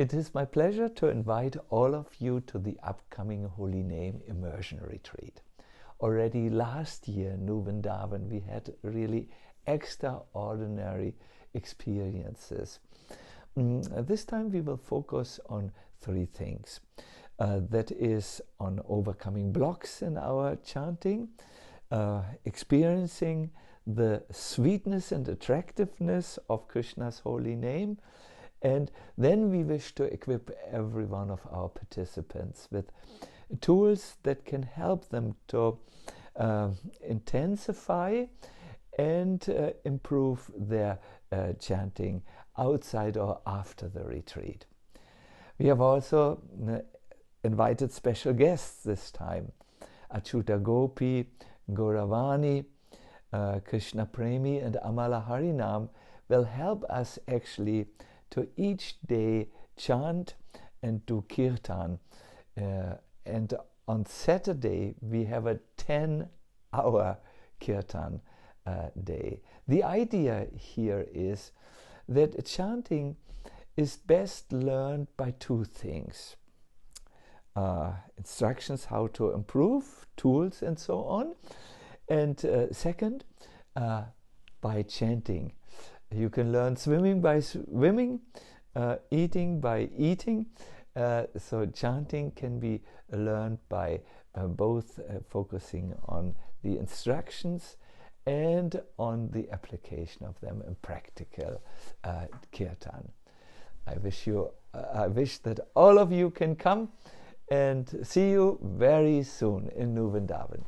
It is my pleasure to invite all of you to the upcoming Holy Name Immersion Retreat. Already last year in Vrindaban we had really extraordinary experiences. This time we will focus on three things. That is on overcoming blocks in our chanting, experiencing the sweetness and attractiveness of Krishna's holy name, and then we wish to equip every one of our participants with tools that can help them to intensify and improve their chanting outside or after the retreat. We have also invited special guests this time. Acyuta Gopi, Gauravani, Kirtan Premi and Amala Harinam will help us actually to each day chant and do kirtan. And on Saturday we have a 10-hour kirtan day. The idea here is that chanting is best learned by two things. Instructions how to improve, tools and so on. And second, by chanting. You can learn swimming by swimming, eating by eating. So chanting can be learned by both focusing on the instructions and on the application of them in practical kirtan. I wish that all of you can come, and see you very soon in Vrindaban.